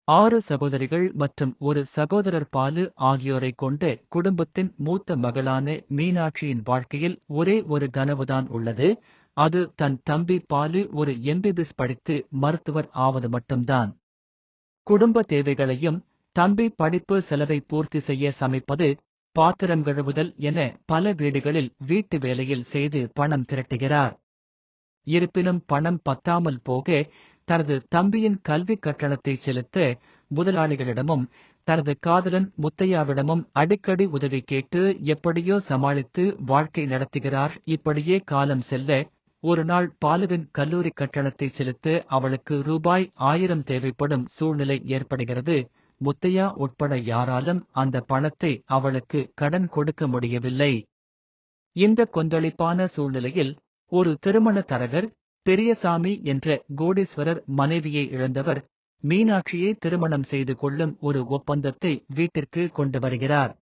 6 சகோதரிகள் மற்றும் ஒரு சகோதரர் பாலு ஆகியோரைக் கொண்ட குடும்பத்தின் மூத்த மகளான மீனாட்சியின் வாழ்க்கையில் ஒரே ஒரு கனவுதான் உள்ளது. அது தன் தம்பி பாலு ஒரு எம்பிபிஎஸ் படித்து மருத்துவர் ஆவது மட்டும்தான். குடும்ப தேவைகளையும் தம்பி படிப்பு செலவை பூர்த்தி செய்ய சமைப்பது, பாத்திரம் கழுவுதல் என பல வீடுகளில் வீட்டு வேலையில் செய்து பணம் திரட்டுகிறார். இருப்பினும் பணம் பத்தாமல் போக தனது தம்பியின் கல்வி கட்டணத்தை செலுத்த முதலாளிகளிடமும் தனது காதலன் முத்தையாவிடமும் அடிக்கடி உதவி கேட்டு எப்படியோ சமாளித்து வாழ்க்கை நடத்துகிறார். இப்படியே காலம் செல்ல ஒரு நாள் பாலுவின் கல்லூரி கட்டணத்தை செலுத்த அவளுக்கு ரூபாய் 1000 தேவைப்படும் சூழ்நிலை ஏற்படுகிறது. முத்தையா உட்பட யாராலும் அந்த பணத்தை அவளுக்கு கடன் கொடுக்க முடியவில்லை. இந்த கொந்தளிப்பான சூழ்நிலையில் ஒரு திருமண தரகர் பெரியசாமி என்ற கோடீஸ்வரர் மனைவியை இழந்தவர் மீனாட்சியை திருமணம் செய்து கொள்ளும் ஒரு ஒப்பந்தத்தை வீட்டிற்கு கொண்டு வருகிறார்.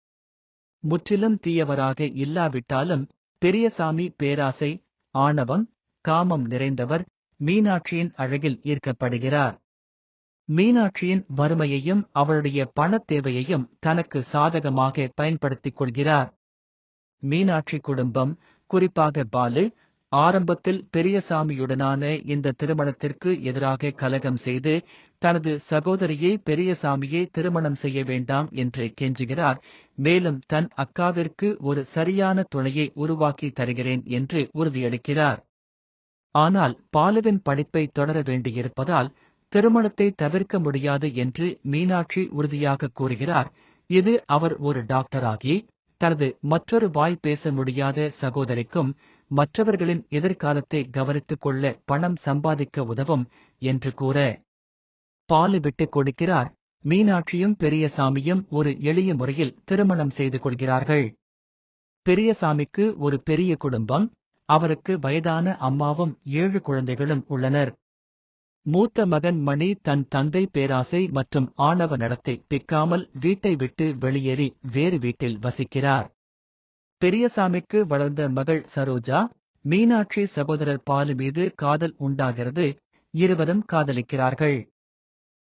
முற்றிலும் தீயவராக இல்லாவிட்டாலும் பெரியசாமி பேராசை, ஆணவம், காமம் நிறைந்தவர். மீனாட்சியின் அழகில் ஈர்க்கப்படுகிறார். மீனாட்சியின் வறுமையையும் அவளுடைய பணத் தேவையையும் தனக்கு சாதகமாக பயன்படுத்திக் கொள்கிறார். மீனாட்சி குடும்பம், குறிப்பாக பாலு, ஆரம்பத்தில் பெரியசாமியுடனான இந்த திருமணத்திற்கு எதிராக கலகம் செய்து தனது சகோதரியை பெரியசாமியை திருமணம் செய்ய வேண்டாம் என்று கெஞ்சுகிறார். மேலும் தன் அக்காவிற்கு ஒரு சரியான துணையை உருவாக்கி தருகிறேன் என்று உறுதியளிக்கிறார். ஆனால் பாலுவின் படிப்பை தொடர வேண்டியிருப்பதால் திருமணத்தை தவிர்க்க முடியாது என்று மீனாட்சி உறுதியாக கூறுகிறார். இது அவர் ஒரு டாக்டராகி தனது மற்றொரு வாய் பேச முடியாத சகோதரிக்கும் மற்றவர்களின் எதிர்காலத்தை கவனித்துக் கொள்ள பணம் சம்பாதிக்க உதவும் என்று கூற பாலு விட்டுக் கொடுக்கிறார். மீனாட்சியும் பெரியசாமியும் ஒரு எளிய முறையில் திருமணம் செய்து கொள்கிறார்கள். பெரியசாமிக்கு ஒரு பெரிய குடும்பம், அவருக்கு வயதான அம்மாவும் 7 குழந்தைகளும் உள்ளனர். மூத்த மகன் மணி தன் தந்தை பேராசை மற்றும் ஆணவ நடத்தை பிக்காமல் வீட்டை விட்டு வெளியேறி வேறு வீட்டில் வசிக்கிறார். பெரியசாமிக்கு வளர்ந்த மகள் சரோஜா, மீனாட்சி சகோதரர் பாலு மீது காதல் உண்டாகிறது. இருவரும் காதலிக்கிறார்கள்.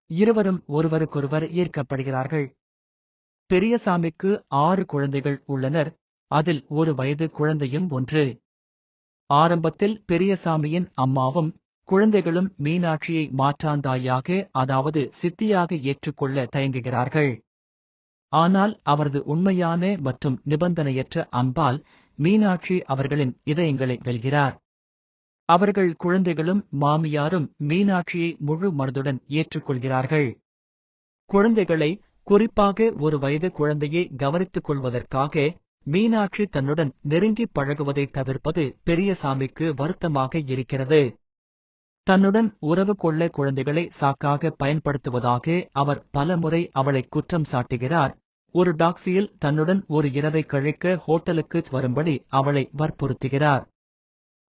இருவரும் ஒருவருக்கொருவர் ஈர்க்கப்படுகிறார்கள். பெரியசாமிக்கு 6 குழந்தைகள் உள்ளனர். அதில் 1 வயது குழந்தையும் ஒன்று. ஆரம்பத்தில் பெரியசாமியின் அம்மாவும் குழந்தைகளும் மீனாட்சியை மாற்றாந்தாயாக, அதாவது சித்தியாக ஏற்றுக்கொள்ள தயங்குகிறார்கள். ஆனால் அவரது உண்மையான மற்றும் நிபந்தனையற்ற அன்பால் மீனாட்சி அவர்களின் இதயங்களை வெல்கிறார். அவர்கள் குழந்தைகளும் மாமியாரும் மீனாட்சியை முழு மனதுடன் ஏற்றுக்கொள்கிறார்கள். குழந்தைகளை, குறிப்பாக 1 வயது குழந்தையை கவனித்துக் கொள்வதற்காக மீனாட்சி தன்னுடன் நெருங்கி பழகுவதை தவிர்ப்பது பெரியசாமிக்கு வருத்தமாக இருக்கிறது. தன்னுடன் உறவு கொள்ள குழந்தைகளை சாக்காக பயன்படுத்துவதாக அவர் பலமுறை அவளை குற்றம் சாட்டுகிறார். ஒரு டாக்ஸியில் தன்னுடன் ஒரு இரவை கழிக்க ஹோட்டலுக்கு வரும்படி அவளை வற்புறுத்துகிறார்.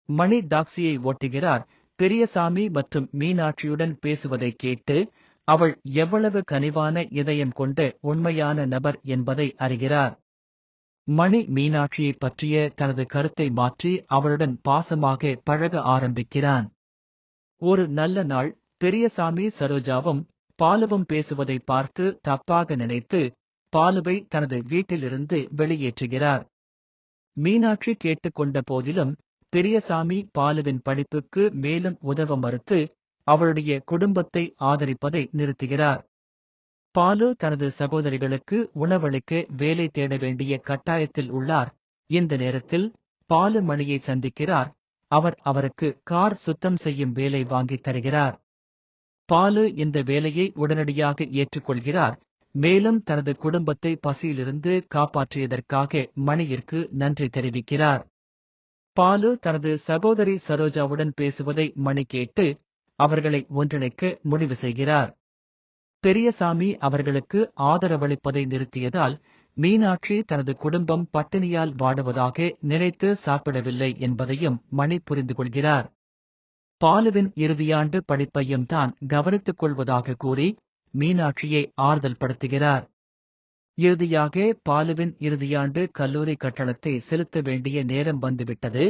மணி டாக்ஸியை ஓட்டுகிறார். பெரியசாமி மற்றும் மீனாட்சியுடன் பேசுவதை கேட்டு அவள் எவ்வளவு கனிவான இதயம் கொண்ட உண்மையான நபர் என்பதை அறிகிறார். மணி மீனாட்சியை பற்றிய தனது கருத்தை மாற்றி அவளுடன் பாசமாக பழக ஆரம்பிக்கிறான். ஒரு நல்ல நாள் பெரியசாமி சரோஜாவும் பாலுவும் பேசுவதை பார்த்து தப்பாக நினைத்து பாலுவை தனது வீட்டிலிருந்து வெளியேற்றுகிறார். மீனாட்சி கேட்டுக்கொண்ட போதிலும் பெரியசாமி பாலுவின் படிப்புக்கு மேலும் உதவ மறுத்து அவளுடைய குடும்பத்தை ஆதரிப்பதை நிறுத்துகிறார். பாலு தனது சகோதரிகளுக்கு உணவளிக்க வேலை தேட வேண்டிய கட்டாயத்தில் உள்ளார். இந்த நேரத்தில் பாலு மணியை சந்திக்கிறார். அவர் அவருக்கு கார் சுத்தம் செய்யும் வேலை வாங்கித் தருகிறார். பாலு இந்த வேலையை உடனடியாக ஏற்றுக்கொள்கிறார். மேலும் தனது குடும்பத்தை பசியிலிருந்து காப்பாற்றியதற்காக மணியிற்கு நன்றி தெரிவிக்கிறார். பாலு தனது சகோதரி சரோஜாவுடன் பேசுவதை மணி கேட்டு அவர்களை ஒன்றிணைக்க முடிவு செய்கிறார். பெரியசாமி அவர்களுக்கு ஆதரவளிப்பதை நிறுத்தியதால் மீனாட்சி தனது குடும்பம் பட்டினியால் வாடுவதாக நினைத்து சாப்பிடவில்லை என்பதையும் மணி புரிந்து கொள்கிறார். பாலுவின் இறுதியாண்டு படிப்பையும் தான் கவனித்துக் கொள்வதாக கூறி மீனாட்சியை ஆறுதல் படுத்துகிறார். இறுதியாக பாலுவின் இறுதியாண்டு கல்லூரி கட்டணத்தை செலுத்த வேண்டிய நேரம் வந்துவிட்டது.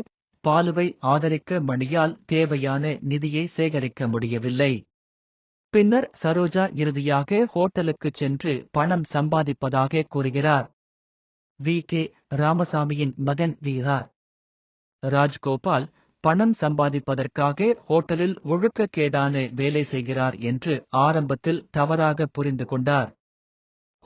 பாலுவை ஆதரிக்க மணியால் தேவையான நிதியை சேகரிக்க முடியவில்லை. பின்னர் சரோஜா இறுதியாக ஹோட்டலுக்குச் சென்று பணம் சம்பாதிப்பதாக கூறுகிறார். வி. ராமசாமியின் மகன் வி.ஆர். ராஜ்கோபால் பணம் சம்பாதிப்பதற்காக ஹோட்டலில் ஒழுக்கக்கேடான வேலை செய்கிறார் என்று ஆரம்பத்தில் தவறாக புரிந்து கொண்டார்.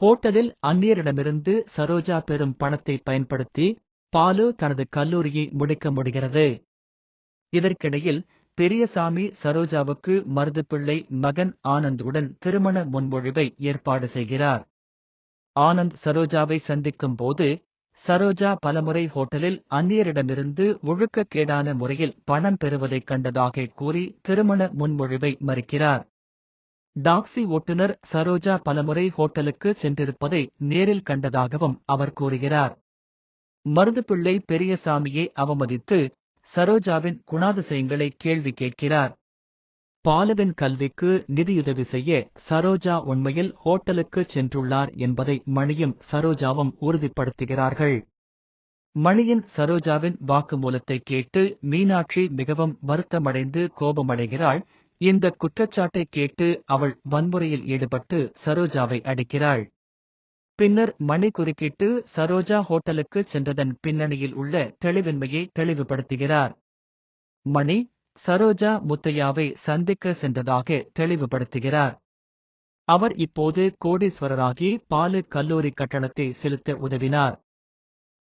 ஹோட்டலில் அந்நியரிடமிருந்து சரோஜா பெறும் பணத்தை பயன்படுத்தி பாலு தனது கல்லூரியை முடிக்க முடிகிறது. இதற்கிடையில் பெரியசாமி சரோஜாவுக்கு மருதுப்பிள்ளை மகன் ஆனந்துடன் திருமண முன்மொழிவை ஏற்பாடு செய்கிறார். ஆனந்த் சரோஜாவை சந்திக்கும் போது சரோஜா பலமுறை ஹோட்டலில் அந்நியரிடமிருந்து ஒழுக்கக்கேடான முறையில் பணம் பெறுவதைக் கண்டதாக கூறி திருமண முன்மொழிவை மறுக்கிறார். டாக்ஸி ஓட்டுநர் சரோஜா பலமுறை ஹோட்டலுக்கு சென்றிருப்பதை நேரில் கண்டதாகவும் அவர் கூறுகிறார். மருதுப்பிள்ளை பெரியசாமியை அவமதித்து சரோஜாவின் குணாதிசயங்களை கேள்வி கேட்கிறார். பாலுவின் கல்விக்கு நிதியுதவி செய்ய சரோஜா உண்மையில் ஹோட்டலுக்கு சென்றுள்ளார் என்பதை மணியும் சரோஜாவும் உறுதிப்படுத்துகிறார்கள். மணியின் சரோஜாவின் வாக்குமூலத்தை கேட்டு மீனாட்சி மிகவும் வருத்தமடைந்து கோபமடைகிறாள். இந்த குற்றச்சாட்டை கேட்டு அவள் வன்முறையில் ஈடுபட்டு சரோஜாவை அடிக்கிறாள். பின்னர் மணி குறுக்கிட்டு சரோஜா ஹோட்டலுக்கு சென்றதன் பின்னணியில் உள்ள தெளிவின்மையை தெளிவுபடுத்துகிறார். மணி சரோஜா முத்தையாவை சந்திக்க சென்றதாக தெளிவுபடுத்துகிறார். அவர் இப்போது கோடீஸ்வரராகி பாலு கல்லூரி கட்டணத்தை செலுத்த உதவினார்.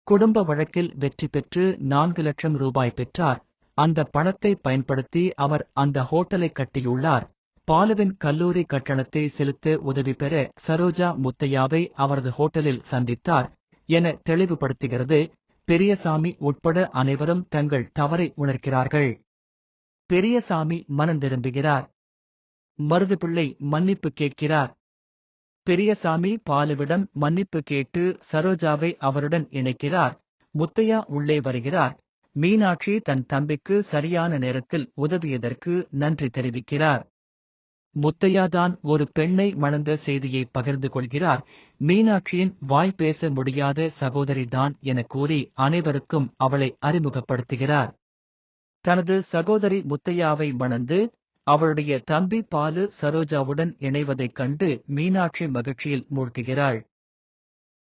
குடும்ப வழக்கில் வெற்றி பெற்று 4 லட்சம் ரூபாய் பெற்றார். அந்த பணத்தை பயன்படுத்தி அவர் அந்த ஹோட்டலை கட்டியுள்ளார். பாலுவின் கல்லூரி கட்டணத்தை செலுத்த உதவி பெற சரோஜா முத்தையாவை அவரது ஹோட்டலில் சந்தித்தார் என தெளிவுபடுத்துகிறது. பெரியசாமி உட்பட அனைவரும் தங்கள் தவறை உணர்கிறார்கள். பெரியசாமி மனந்திரும்புகிறார். மருதுப்பிள்ளை மன்னிப்பு கேட்கிறார். பெரியசாமி பாலுவிடம் மன்னிப்பு கேட்டு சரோஜாவை அவருடன் இணைக்கிறார். முத்தையா உள்ளே வருகிறார். மீனாட்சி தன் தம்பிக்கு சரியான நேரத்தில் உதவியதற்கு நன்றி தெரிவிக்கிறார். முத்தையாதான் ஒரு பெண்ணை மணந்த செய்தியை பகிர்ந்து கொள்கிறார். மீனாட்சியின் வாய் பேச முடியாத சகோதரிதான் என கூறி அனைவருக்கும் அவளை அறிமுகப்படுத்துகிறார். தனது சகோதரி முத்தையாவை மணந்து அவளுடைய தம்பி பாலு சரோஜாவுடன் இணைவதைக் கண்டு மீனாட்சி மகிழ்ச்சியில் மூழ்குகிறாள்.